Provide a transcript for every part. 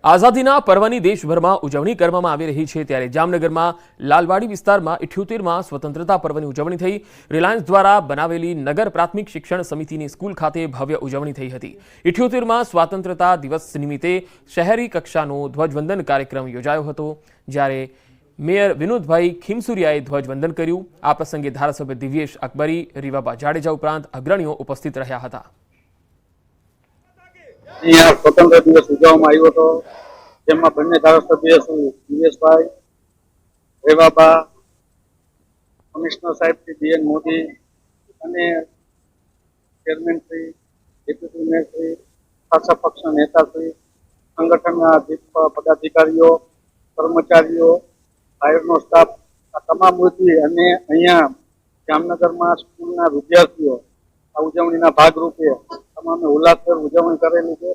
આઝાદીના પર્વની દેશભરમાં ઉજવણી કરવામાં આવી રહી છે ત્યારે જામનગરમાં લાલવાડી વિસ્તારમાં 78માં સ્વતંત્રતા પર્વની ઉજવણી થઈ। રિલાયન્સ દ્વારા બનાવેલી નગર પ્રાથમિક શિક્ષણ સમિતિની સ્કૂલ ખાતે ભવ્ય ઉજવણી થઈ હતી। 78માં સ્વતંત્રતા દિવસ નિમિત્તે શહેરી કક્ષાનો ધ્વજવંદન કાર્યક્રમ યોજાયો હતો, જ્યારે મેયર વિનોદભાઈ ખીમસુરિયાએ ધ્વજવંદન કર્યું। આ પ્રસંગે ધારાસભ્ય દિવ્યેશ અકબરી, રીવાબા જાડેજા ઉપરાંત અગ્રણીઓ ઉપસ્થિત રહ્યા હતા। स्वतंत्र दिवस उजवવામાં આવ્યો હતો, જેમાં બંને ધારાસભ્ય શ્રી દિવ્યેશભાઈ, રેવાબા, કમિશનર સાહેબ શ્રી બીએન મોદી અને chairman Shri, deputy mayor Shri, શાસક પક્ષના નેતા શ્રી, સંગઠનના પદાધિકારીઓ, કર્મચારીઓ, ફાયરનો સ્ટાફ, આ તમામ વૃત્તિ અને અહીંયા જામનગરમાં સ્કૂલના વિદ્યાર્થીઓ આ ઉજવણીના ભાગરૂપે તમામે ઉલ્લાસભેર ઉજવણી કરેલી છે।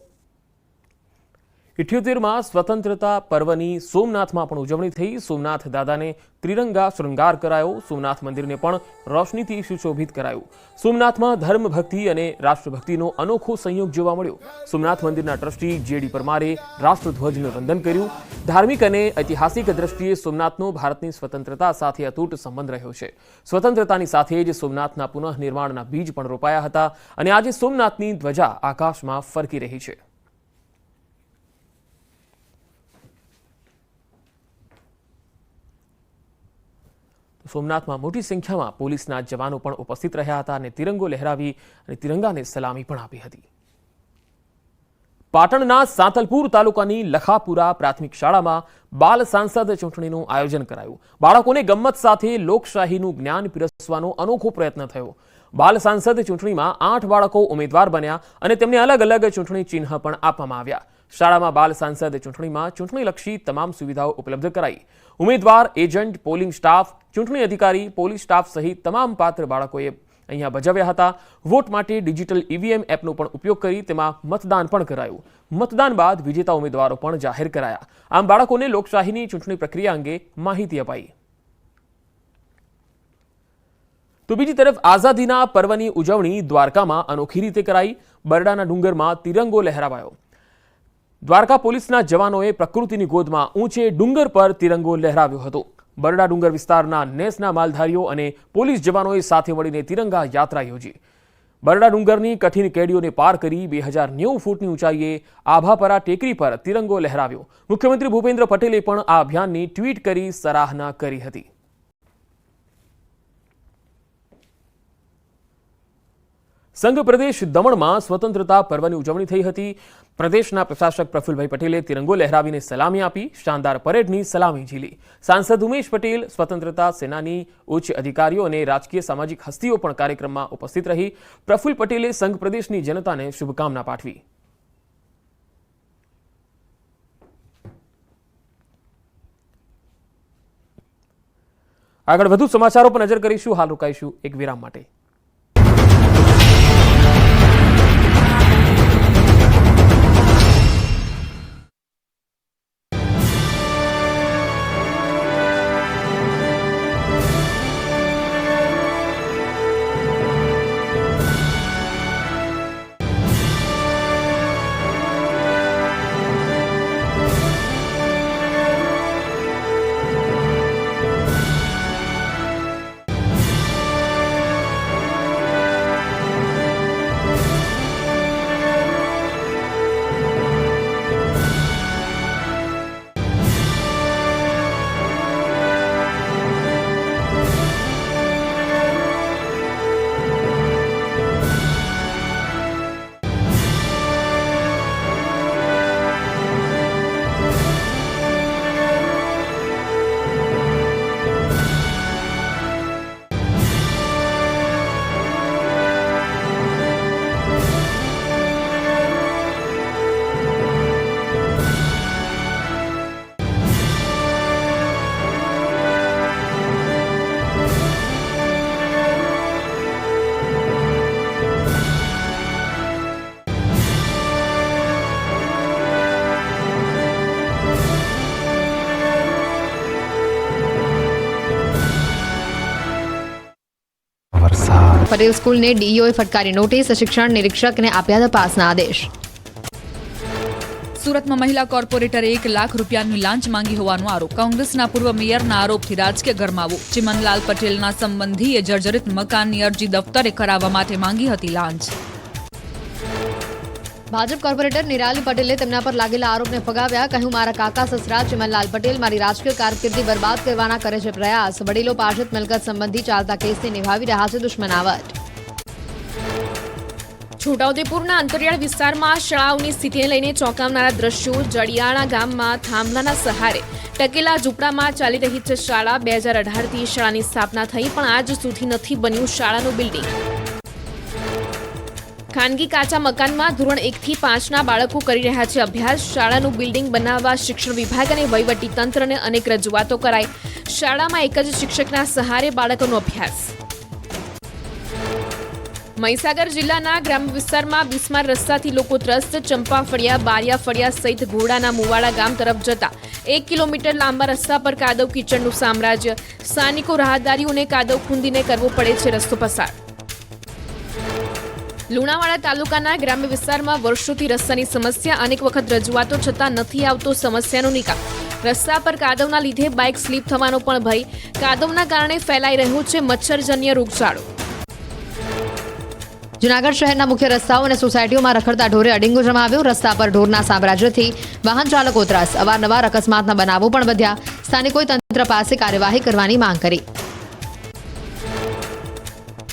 78માં સ્વતંત્રતા પર્વની સોમનાથમાં પણ ઉજવણી થઈ। સોમનાથ દાદાને ત્રિરંગા શૃંગાર કરાયો। સોમનાથ મંદિરને પણ રોશનીથી સુશોભિત કરાયું। સોમનાથમાં ધર્મ ભક્તિ અને રાષ્ટ્રભક્તિનો અનોખો સંયોગ જોવા મળ્યો। સોમનાથ મંદિરના ટ્રસ્ટી જેડી પરમારે રાષ્ટ્રધ્વજનું વંદન કર્યું। ધાર્મિક અને ઐતિહાસિક દ્રષ્ટિએ સોમનાથનો ભારતની સ્વતંત્રતા સાથે અતૂટ સંબંધ રહ્યો છે। સ્વતંત્રતાની સાથે જ સોમનાથના પુનઃનિર્માણના બીજ પણ રોપાયા હતા અને આજે સોમનાથની ધ્વજા આકાશમાં ફરકી રહી છે। સોમનાથમાં મોટી સંખ્યામાં પોલીસના જવાનો પણ ઉપસ્થિત રહ્યા હતા અને તિરંગો લહેરાવી અને તિરંગાને સલામી પણ આપી હતી। પાટણના સાંતલપુર તાલુકાની લખાપુરા પ્રાથમિક શાળામાં બાલ સાંસદ ચૂંટણીનું આયોજન કરાયું। બાળકોને ગમ્મત સાથે લોકશાહીનું જ્ઞાન પીરસવાનો અનોખો પ્રયત્ન થયો। બાલ સાંસદ ચૂંટણીમાં 8 બાળકો ઉમેદવાર બન્યા અને તેમને અલગ અલગ ચૂંટણી ચિહ્ન પણ આપવામાં આવ્યા। શાળામાં બાલ સાંસદ ચૂંટણીમાં ચૂંટણીલક્ષી તમામ સુવિધાઓ ઉપલબ્ધ કરાઈ। ઉમેદવાર, એજન્ટ, પોલિંગ સ્ટાફ, ચૂંટણી અધિકારી, પોલીસ સ્ટાફ સહિત તમામ પાત્ર બાળકોએ અહીંયા બજાવ્યા હતા। વોટ માટે ડિજિટલ ઈવીએમ એપનો પણ ઉપયોગ કરી તેમાં મતદાન પણ કરાયું। મતદાન બાદ વિજેતા ઉમેદવારો પણ જાહેર કરાયા। આમ બાળકોને લોકશાહીની ચૂંટણી પ્રક્રિયા અંગે માહિતી અપાઈ। તો બીજી તરફ આઝાદીના પર્વની ઉજવણી દ્વારકામાં અનોખી રીતે કરાઈ। બરડાના ડુંગરમાં તિરંગો લહેરાવાયો। દ્વારકા પોલીસના જવાનોએ પ્રકૃતિની ગોદમાં ઊંચે ડુંગર પર તિરંગો લહેરાવ્યો હતો। બરડા ડુંગર વિસ્તારના નેસના માલધારીઓ અને પોલીસ જવાનોએ સાથે મળીને તિરંગા યાત્રા યોજી। બરડા ડુંગરની કઠિન કેડીઓને પાર કરી 2090 ફૂટની ઊંચાઈએ આભાપરા ટેકરી પર તિરંગો લહેરાવ્યો। મુખ્યમંત્રી ભૂપેન્દ્ર પટેલે પણ આ અભિયાનની ટ્વીટ કરી સરાહના કરી હતી। સંઘ પ્રદેશ દમણમાં સ્વતંત્રતા પર્વની ઉજવણી થઈ હતી। પ્રદેશના પ્રશાસક પ્રફુલભાઈ પટેલે તિરંગો લહેરાવીને સલામી આપી। શાનદાર પરેડની સલામી ઝીલી। સાંસદ ઉમેશ પટેલ, સ્વતંત્રતા સેનાની ઉચ્ચ અધિકારીઓ અને રાજકીય સામાજિક હસ્તીઓ પણ કાર્યક્રમમાં ઉપસ્થિત રહી। પ્રફુલ પટેલે સંઘ પ્રદેશની જનતાને શુભકામના પાઠવી। આગળ વધુ સમાચારો પર નજર કરીશું। હાલ રોકાઈશું એક વિરામ માટે। પટેલ સ્કૂલને ડીઈઓએ ફટકારી નોટિસ, શિક્ષણ નિરીક્ષકને આપ્યા તપાસના આદેશ। સુરતમાં મહિલા કોર્પોરેટરે 1 લાખ રૂપિયાની લાંચ માંગી હોવાનો આરોપ. કોંગ્રેસના પૂર્વ મેયરના આરોપથી રાજકીય ગરમાવો. ચિમનલાલ પટેલના સંબંધીએ જર્જરિત મકાનની અરજી દફતરે કરાવવા માટે માંગી હતી લાંચ. ભાજપ કોર્પોરેટર નિરાલી પટેલે તેમના પર લાગેલા આરોપને ફગાવ્યા. કહ્યું, મારા કાકા સસરા ચિમનલાલ પટેલ મારી રાજકીય કારકિર્દી બરબાદ કરવાના કરે છે પ્રયાસ. વડીલો પાછળ મિલકત સંબંધી ચાલતા કેસને નિભાવી રહ્યા છે દુશ્મનાવટ. છોટાઉદેપુરના અંતરિયાળ વિસ્તારમાં શાળાઓની સ્થિતિને લઈને ચોંકાવનારા દ્રશ્યો. જડિયાણા ગામમાં થાંભલાના સહારે ટકેલા ઝૂંપડામાં ચાલી રહી છે શાળા. 2018થી શાળાની સ્થાપના થઈ પણ આજ સુધી નથી બન્યું શાળાનું બિલ્ડિંગ. ખાનગી કાચા મકાનમાં ધોરણ 1 થી 5ના બાળકો કરી રહ્યા છે અભ્યાસ. શાળાનું બિલ્ડિંગ બનાવવા શિક્ષણ વિભાગ અને વહીવટી તંત્રને અનેક રજૂઆતો કરાઈ. શાળામાં એક જ શિક્ષકના સહારે બાળકોનો અભ્યાસ. મહીસાગર જિલ્લાના ગ્રામ્ય વિસ્તારમાં બિસ્માર રસ્તાથી લોકો ત્રસ્ત. ચંપા ફળિયા, બારિયા ફળિયા સહિત ઘોડાના મુવાડા ગામ તરફ જતા 1 કિલોમીટર લાંબા રસ્તા પર કાદવ કીચડનું સામ્રાજ્ય. સ્થાનિકો રાહદારીઓને કાદવ ખૂંદીને કરવો પડે છે રસ્તો પસાર. લુણાવાડા તાલુકાના ગ્રામ્ય વિસ્તારમાં વર્ષોથી રસ્તાની સમસ્યા. અનેક વખત રજૂઆતો છતાં નથી આવતો સમસ્યાનો નિકાલ. રસ્તા પર કાદવના લીધે બાઇક સ્લીપ થવાનો પણ ભય. કાદવના કારણે ફેલાઈ રહ્યો છે મચ્છરજન્ય રોગચાળો. જૂનાગઢ શહેરના મુખ્ય રસ્તાઓ અને સોસાયટીઓમાં રખડતા ઢોરે અડીંગો જમાવ્યો. રસ્તા પર ઢોરના સામ્રાજ્યથી વાહન ચાલકો ત્રાસ. અવારનવાર અકસ્માતના બનાવો પણ વધ્યા. સ્થાનિકોએ તંત્ર પાસે કાર્યવાહી કરવાની માંગ કરી.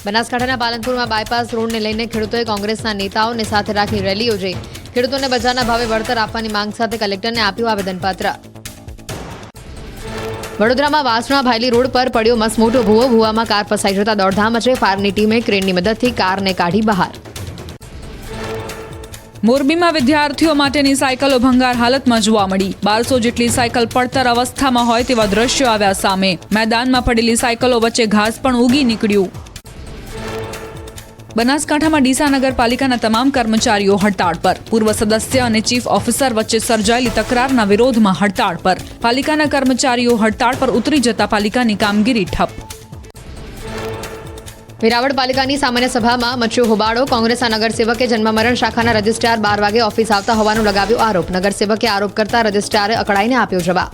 બનાસકાંઠાના પાલનપુરમાં બાયપાસ રોડને લઈને ખેડૂતોએ કોંગ્રેસના નેતાઓને સાથે રાખી રેલી યોજી. ખેડૂતોને બજારના ભાવે વળતર આપવાની માંગ સાથે કલેક્ટરને આપ્યું આવેદનપત્ર. વડોદરામાં વાસણા ભાયલી રોડ પર પડ્યો મસમોટો ભૂવો. ભૂવામાં કાર ફસાઈ જતા દોડધામ મચે. ફાયરની ટીમે ક્રેનની મદદથી કારને કાઢી બહાર. મોરબીમાં વિદ્યાર્થીઓ માટેની સાયકલો ભંગાર હાલતમાં જોવા મળી. 1200 જેટલી સાયકલ પડતર અવસ્થામાં હોય તેવા દ્રશ્યો આવ્યા સામે. મેદાનમાં પડેલી સાયકલો વચ્ચે ઘાસ પણ ઉગી નીકળ્યું. બનાસકાંઠામાં ડીસા નગરપાલિકાના તમામ કર્મચારીઓ હડતાળ પર. પૂર્વ સદસ્ય અને ચીફ ઓફિસર વચ્ચે સર્જાયેલી તકરારના વિરોધમાં હડતાળ પર. પાલિકાના કર્મચારીઓ હડતાળ પર ઉતરી જતા પાલિકાની કામગીરી ઠપ. વેરાવળ પાલિકાની સામાન્ય સભામાં મચ્યો હોબાળો. કોંગ્રેસના નગરસેવકે જન્મમરણ શાખાના રજિસ્ટ્રાર 12 વાગે ઓફિસ આવતા હોવાનું લગાવ્યો આરોપ. નગરસેવકે આરોપ કરતા રજિસ્ટ્રારે અકળાઈને આપ્યો જવાબ.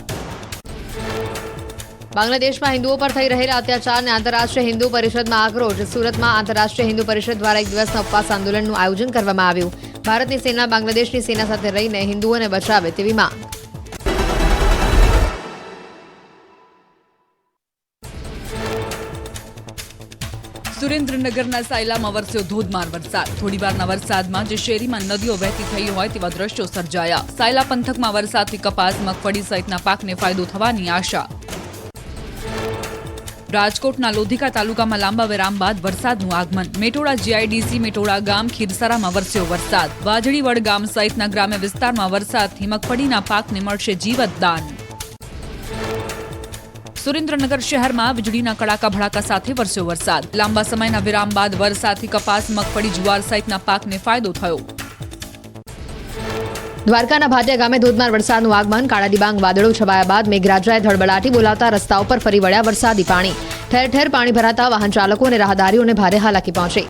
બાંગ્લાદેશમાં હિન્દુઓ પર થઈ રહેલા અત્યાચારને આંતરરાષ્ટ્રીય હિન્દુ પરિષદમાં આક્રોશ. સુરતમાં આંતરરાષ્ટ્રીય હિન્દુ પરિષદ દ્વારા 1 દિવસના ઉપવાસ આંદોલનનું આયોજન કરવામાં આવ્યું. ભારતની સેના બાંગ્લાદેશની સેના સાથે રહીને હિન્દુઓને બચાવે તેવી માંગ. સુરેન્દ્રનગરના સાયલામાં વરસ્યો ધોધમાર વરસાદ. થોડીવારના વરસાદમાં જે શેરીમાં નદીઓ વહેતી થઈ હોય તેવા દ્રશ્યો સર્જાયા. સાયલા પંથકમાં વરસાદથી કપાસ, મગફળી સહિતના પાકને ફાયદો થવાની આશા. રાજકોટના લોધિકા તાલુકામાં લાંબા વિરામ બાદ વરસાદનું આગમન. મેટોડા જીઆઈડીસી મેટોડા ગામ ખીરસરામાં વરસ્યો વરસાદ. વાજળીવડ ગામ સહિતના ગ્રામ્ય વિસ્તારમાં વરસાદથી મગફળીના પાકને મળશે જીવતદાન. સુરેન્દ્રનગર શહેરમાં વીજળીના કડાકા ભડાકા સાથે વરસ્યો વરસાદ. લાંબા સમયના વિરામ બાદ વરસાદથી કપાસ, મગફળી, જુવાર સહિતના પાકને ફાયદો થયો. દ્વારકાના ભાટિયા ગામે ધોધમાર વરસાદનું આગમન. કાળા ડિબાંગ વાદળો છવાયા બાદ મેઘરાજાએ ધડબડાટી બોલાવતા રસ્તાઓ પર ફરી વળ્યા વરસાદી પાણી. ઠેર ઠેર પાણી ભરાતા વાહન ચાલકો અને રાહદારીઓને ભારે હાલાકી પહોંચી.